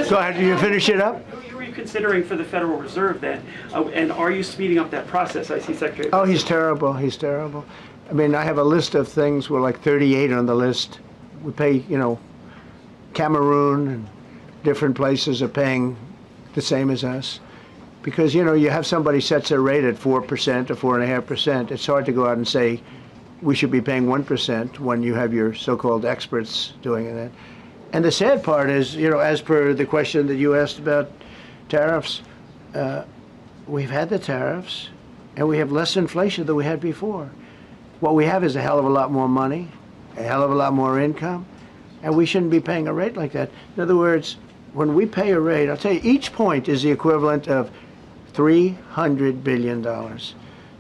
Go ahead, you finish it up? Who are you considering for the Federal Reserve then? And are you speeding up that process? I see Secretary... Oh, he's terrible. He's terrible. I mean, I have a list of things. We're like 38 on the list. We pay, Cameroon and different places are paying the same as us. Because, you have somebody sets a rate at 4% or 4.5%. It's hard to go out and say we should be paying 1% when you have your so-called experts doing that. And the sad part is, as per the question that you asked about tariffs, we've had the tariffs and we have less inflation than we had before. What we have is a hell of a lot more money, a hell of a lot more income, and we shouldn't be paying a rate like that. In other words, when we pay a rate, I'll tell you, each point is the equivalent of $300 billion.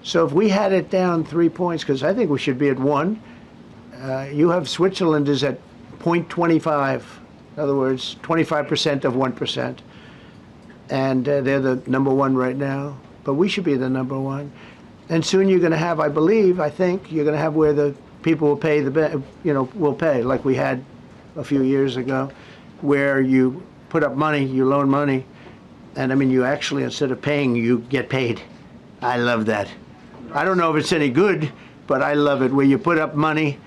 So if we had it down 3 points, because I think we should be at 1, you have Switzerland is at 0.25, in other words, 25% of 1%. And they're the #1 right now, but we should be the #1. And soon you're going to have, I think, you're going to have where the people will pay will pay, like we had a few years ago, where you put up money, you loan money, and I mean, you actually, instead of paying, you get paid. I love that. I don't know if it's any good, but I love it, where you put up money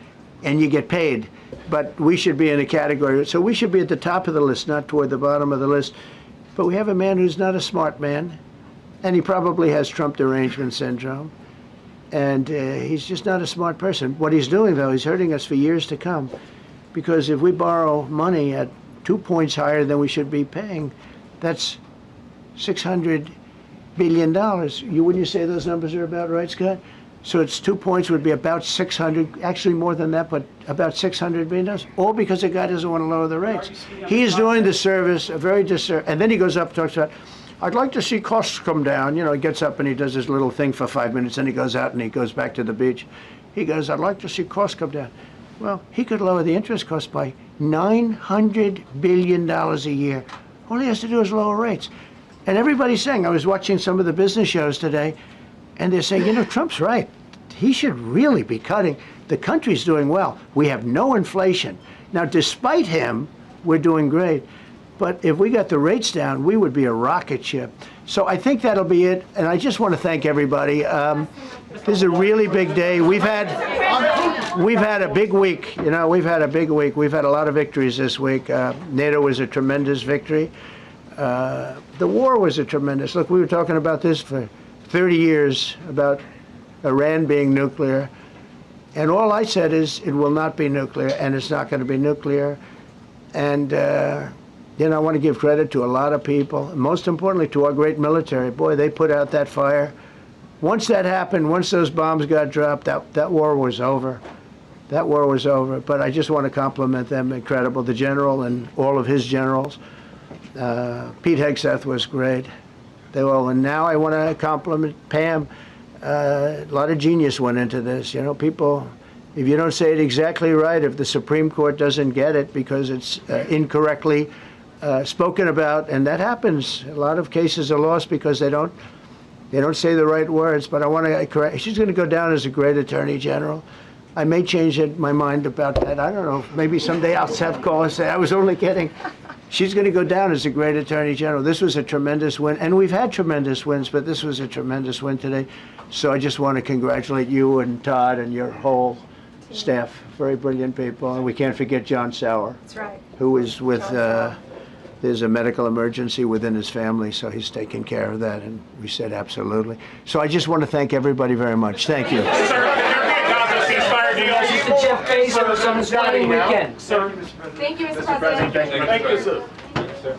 and you get paid. But we should be in a category, so we should be at the top of the list, not toward the bottom of the list. But we have a man who's not a smart man, and he probably has Trump derangement syndrome. And he's just not a smart person. What he's doing, though, he's hurting us for years to come. Because if we borrow money at 2 points higher than we should be paying, that's $600 billion. Wouldn't you say those numbers are about right, Scott? So it's 2 points would be about 600, actually more than that, but about $600 billion, all because the guy doesn't want to lower the rates. He is doing the service, a very disservice, and then he goes up and talks about, I'd like to see costs come down. He gets up and he does his little thing for 5 minutes, and he goes out and he goes back to the beach. He goes, I'd like to see costs come down. Well, he could lower the interest cost by $900 billion a year. All he has to do is lower rates. And everybody's saying, I was watching some of the business shows today, and they're saying, Trump's right. He should really be cutting. The country's doing well. We have no inflation. Now, despite him, we're doing great. But if we got the rates down, we would be a rocket ship. So I think that'll be it. And I just want to thank everybody. This is a really big day. We've had a big week. We've had a big week. We've had a lot of victories this week. NATO was a tremendous victory. The war was a tremendous. Look, we were talking about this for 30 years, about Iran being nuclear. And all I said is it will not be nuclear, and it's not going to be nuclear. And You know, I want to give credit to a lot of people, and most importantly to our great military. Boy, they put out that fire. Once that happened, once those bombs got dropped, that war was over. That war was over. But I just want to compliment them. Incredible. The general and all of his generals. Pete Hegseth was great. They all. And now I want to compliment Pam. A lot of genius went into this. You know, people, if you don't say it exactly right, if the Supreme Court doesn't get it because it's incorrectly spoken about, and that happens. A lot of cases are lost because they don't say the right words. But I want to correct. She's going to go down as a great attorney general. I may change my mind about that. I don't know. Maybe someday I'll have call and say I was only kidding. She's going to go down as a great attorney general. This was a tremendous win, and we've had tremendous wins, but this was a tremendous win today. So I just want to congratulate you and Todd and your whole staff. Very brilliant people, and we can't forget John Sauer. That's right. Who is with. There's a medical emergency within his family, so he's taking care of that, and we said absolutely. So I just want to thank everybody very much. Thank you. Mr. Jeff Bezos on his wedding weekend. Sir. Thank you, Mr. President. Thank you, sir.